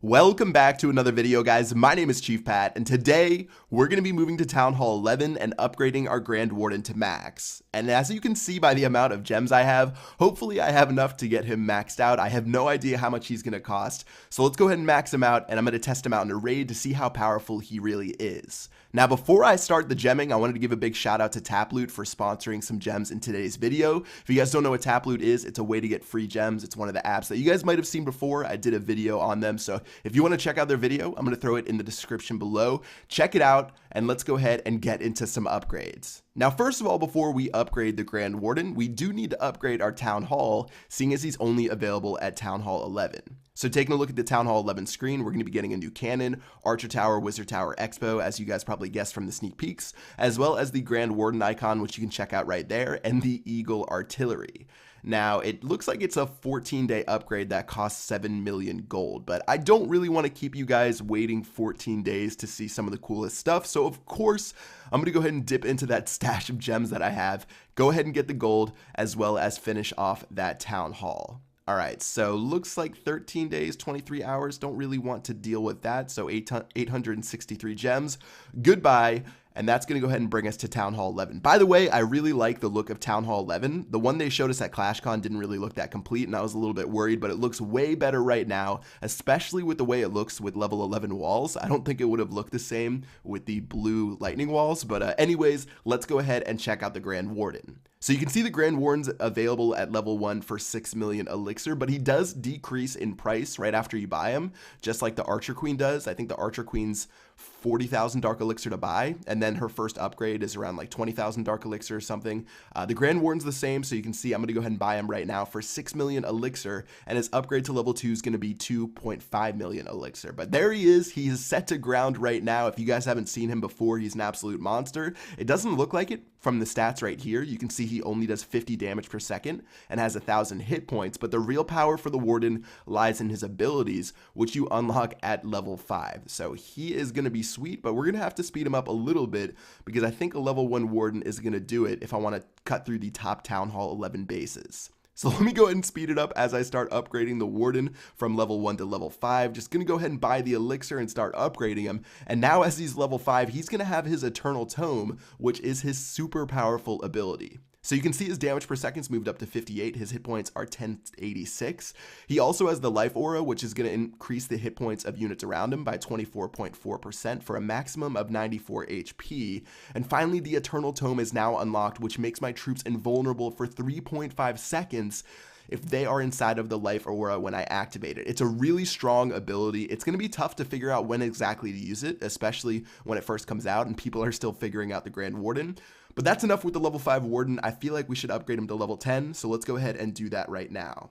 Welcome back to another video, guys. My name is Chief Pat, and today we're going to be moving to Town Hall 11 and upgrading our Grand Warden to max. And as you can see by the amount of gems I have, hopefully I have enough to get him maxed out. I have no idea how much he's going to cost, so let's go ahead and max him out, and I'm going to test him out in a raid to see how powerful he really is. Now, before I start the gemming, I wanted to give a big shout out to Taploot for sponsoring some gems in today's video. If you guys don't know what Taploot is, it's a way to get free gems. It's one of the apps that you guys might have seen before. I did a video on them, so if you want to check out their video, I'm going to throw it in the description below. Check it out, and let's go ahead and get into some upgrades. Now, first of all, before we upgrade the Grand Warden, we do need to upgrade our Town Hall, seeing as he's only available at Town Hall 11. So taking a look at the Town Hall 11 screen, we're going to be getting a new cannon, Archer Tower, Wizard Tower, Expo, as you guys probably guessed from the sneak peeks, as well as the Grand Warden icon, which you can check out right there, and the Eagle Artillery. Now, it looks like it's a 14-day upgrade that costs 7 million gold, but I don't really want to keep you guys waiting 14 days to see some of the coolest stuff, so of course, I'm going to go ahead and dip into that stash of gems that I have, go ahead and get the gold, as well as finish off that Town Hall. Alright, so looks like 13 days, 23 hours, don't really want to deal with that, so 863 gems, goodbye, and that's going to go ahead and bring us to Town Hall 11. By the way, I really like the look of Town Hall 11. The one they showed us at ClashCon didn't really look that complete, and I was a little bit worried, but it looks way better right now, especially with the way it looks with level 11 walls. I don't think it would have looked the same with the blue lightning walls, but anyways, let's go ahead and check out the Grand Warden. So you can see the Grand Warden's available at level 1 for 6 million elixir, but he does decrease in price right after you buy him, just like the Archer Queen does. I think the Archer Queen's 40,000 dark elixir to buy, and then her first upgrade is around like 20,000 dark elixir or something. The Grand Warden's the same, so you can see I'm going to go ahead and buy him right now for 6 million elixir, and his upgrade to level 2 is going to be 2.5 million elixir. But there he is. He is set to ground right now. If you guys haven't seen him before, he's an absolute monster. It doesn't look like it from the stats right here. You can see he only does 50 damage per second and has 1,000 hit points, but the real power for the Warden lies in his abilities, which you unlock at level 5. So he is going to be sweet, but we're going to have to speed him up a little bit because I think a level 1 Warden is going to do it if I want to cut through the top Town Hall 11 bases. So let me go ahead and speed it up as I start upgrading the Warden from level 1 to level 5. Just going to go ahead and buy the elixir and start upgrading him. And now as he's level 5, he's going to have his Eternal Tome, which is his super powerful ability. So you can see his damage per second's moved up to 58. His hit points are 1086. He also has the life aura, which is going to increase the hit points of units around him by 24.4% for a maximum of 94 HP. And finally, the Eternal Tome is now unlocked, which makes my troops invulnerable for 3.5 seconds if they are inside of the life aura when I activate it. It's a really strong ability. It's going to be tough to figure out when exactly to use it, especially when it first comes out and people are still figuring out the Grand Warden. But that's enough with the level 5 Warden. I feel like we should upgrade him to level 10, so let's go ahead and do that right now.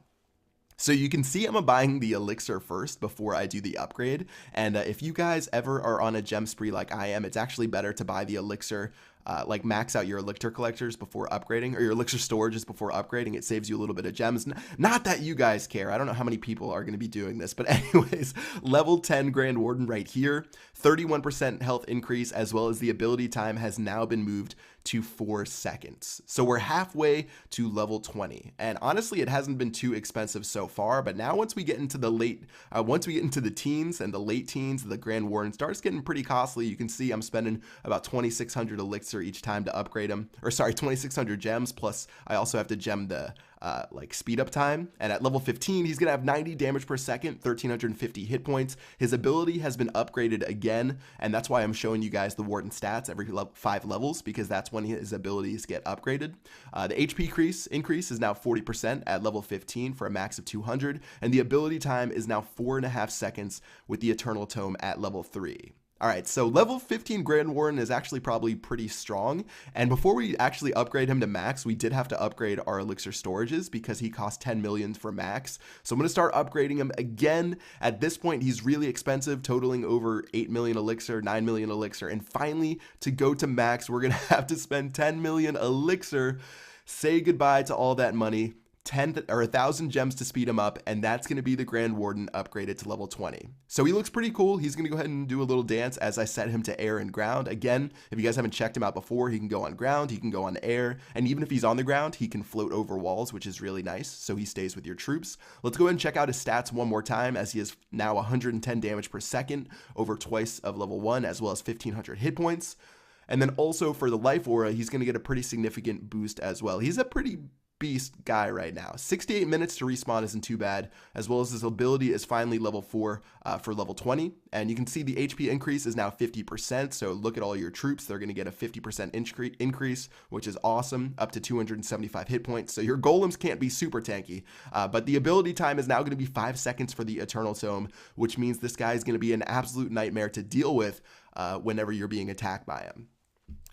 So you can see I'm buying the elixir first before I do the upgrade, and if you guys ever are on a gem spree like I am, it's actually better to buy the elixir, like max out your elixir collectors before upgrading, or your elixir storages before upgrading. It saves you a little bit of gems. Not that you guys care. I don't know how many people are going to be doing this, but anyways, level 10 Grand Warden right here, 31% health increase, as well as the ability time has now been moved to 4 seconds. So we're halfway to level 20, and honestly it hasn't been too expensive so far, but now once we get into the teens and the late teens, the Grand Warden starts getting pretty costly. You can see I'm spending about 2,600 elixir each time to upgrade him, or sorry, 2,600 gems, plus I also have to gem the like speed up time. And at level 15 he's gonna have 90 damage per second, 1,350 hit points. His ability has been upgraded again, and that's why I'm showing you guys the Warden stats every 5 levels, because that's when his abilities get upgraded. The HP increase is now 40% at level 15 for a max of 200, and the ability time is now 4.5 seconds with the Eternal Tome at level 3. Alright, so level 15 Grand Warden is actually probably pretty strong, and before we actually upgrade him to max, we did have to upgrade our elixir storages because he cost 10 million for max. So I'm going to start upgrading him again. At this point, he's really expensive, totaling over 8 million elixir, 9 million elixir, and finally, to go to max, we're going to have to spend 10 million elixir. Say goodbye to all that money. 10 or 1,000 gems to speed him up, and that's going to be the Grand Warden upgraded to level 20. So he looks pretty cool. He's going to go ahead and do a little dance as I set him to air and ground. Again, if you guys haven't checked him out before, he can go on ground, he can go on air, and even if he's on the ground, he can float over walls, which is really nice, so he stays with your troops. Let's go ahead and check out his stats one more time, as he has now 110 damage per second, over twice of level 1, as well as 1,500 hit points. And then also for the life aura, he's going to get a pretty significant boost as well. He's a pretty beast guy right now. 68 minutes to respawn isn't too bad, as well as his ability is finally level 4 for level 20. And you can see the HP increase is now 50%, so look at all your troops. They're going to get a 50% increase, which is awesome, up to 275 hit points. So your golems can't be super tanky, but the ability time is now going to be 5 seconds for the Eternal Tome, which means this guy is going to be an absolute nightmare to deal with whenever you're being attacked by him.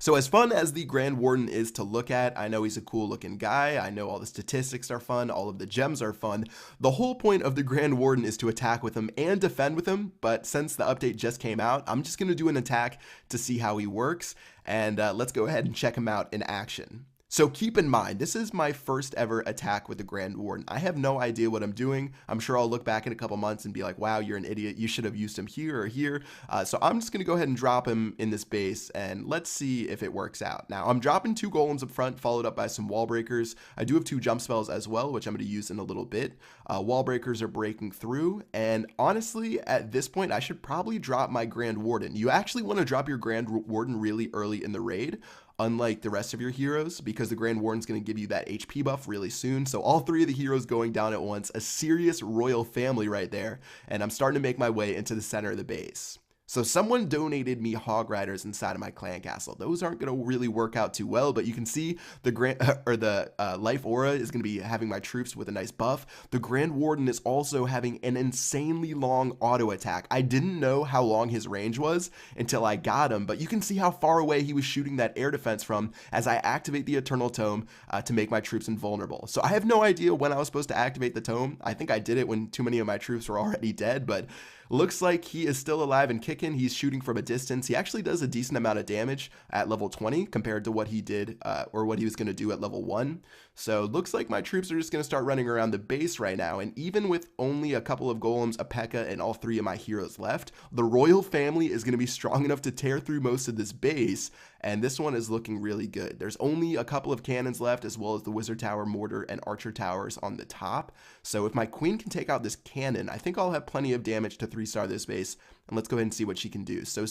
So as fun as the Grand Warden is to look at, I know he's a cool looking guy, I know all the statistics are fun, all of the gems are fun. The whole point of the Grand Warden is to attack with him and defend with him, but since the update just came out, I'm just going to do an attack to see how he works, and let's go ahead and check him out in action. So keep in mind, this is my first ever attack with the Grand Warden. I have no idea what I'm doing. I'm sure I'll look back in a couple months and be like, wow, you're an idiot. You should have used him here or here. So I'm just going to go ahead and drop him in this base, and let's see if it works out. Now, I'm dropping 2 golems up front, followed up by some wall breakers. I do have 2 jump spells as well, which I'm going to use in a little bit. Wall breakers are breaking through, and honestly, at this point, I should probably drop my Grand Warden. You actually want to drop your Grand Warden really early in the raid, unlike the rest of your heroes, because the Grand Warden's going to give you that HP buff really soon. So all 3 of the heroes going down at once, a serious royal family right there, and I'm starting to make my way into the center of the base. So someone donated me Hog Riders inside of my clan castle. Those aren't going to really work out too well, but you can see the life aura is going to be having my troops with a nice buff. The Grand Warden is also having an insanely long auto attack. I didn't know how long his range was until I got him, but you can see how far away he was shooting that air defense from as I activate the Eternal Tome to make my troops invulnerable. So I have no idea when I was supposed to activate the tome. I think I did it when too many of my troops were already dead, but looks like he is still alive and kicking. He's shooting from a distance. He actually does a decent amount of damage at level 20 compared to what he did or what he was going to do at level 1. So looks like my troops are just going to start running around the base right now. And even with only a couple of golems, a P.E.K.K.A, and all 3 of my heroes left, the royal family is going to be strong enough to tear through most of this base. And this one is looking really good. There's only a couple of cannons left, as well as the wizard tower, mortar, and archer towers on the top. So if my queen can take out this cannon, I think I'll have plenty of damage to 3-star this base. And let's go ahead and see what she can do. So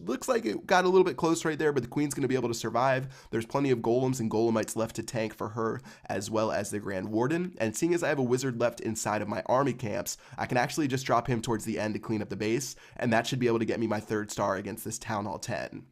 looks like it got a little bit close right there, but the queen's going to be able to survive. There's plenty of golems and golemites left to tank for her, as well as the Grand Warden. And seeing as I have a wizard left inside of my army camps, I can actually just drop him towards the end to clean up the base, and that should be able to get me my 3rd star against this Town Hall 10.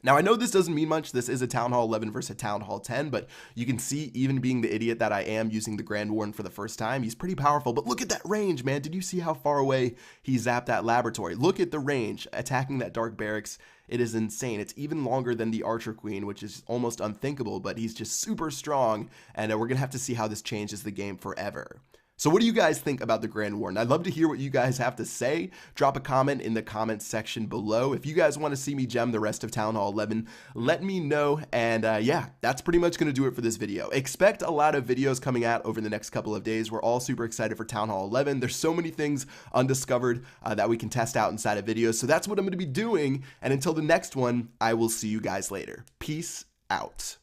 Now, I know this doesn't mean much. This is a Town Hall 11 versus a Town Hall 10, but you can see, even being the idiot that I am using the Grand Warden for the first time, he's pretty powerful. But look at that range, man. Did you see how far away he zapped that laboratory? Look at the range. Attacking that dark barracks, it is insane. It's even longer than the Archer Queen, which is almost unthinkable, but he's just super strong, and we're going to have to see how this changes the game forever. So what do you guys think about the Grand Warden? I'd love to hear what you guys have to say. Drop a comment in the comments section below. If you guys want to see me gem the rest of Town Hall 11, let me know. And yeah, that's pretty much going to do it for this video. Expect a lot of videos coming out over the next couple of days. We're all super excited for Town Hall 11. There's so many things undiscovered that we can test out inside of videos. So that's what I'm going to be doing. And until the next one, I will see you guys later. Peace out.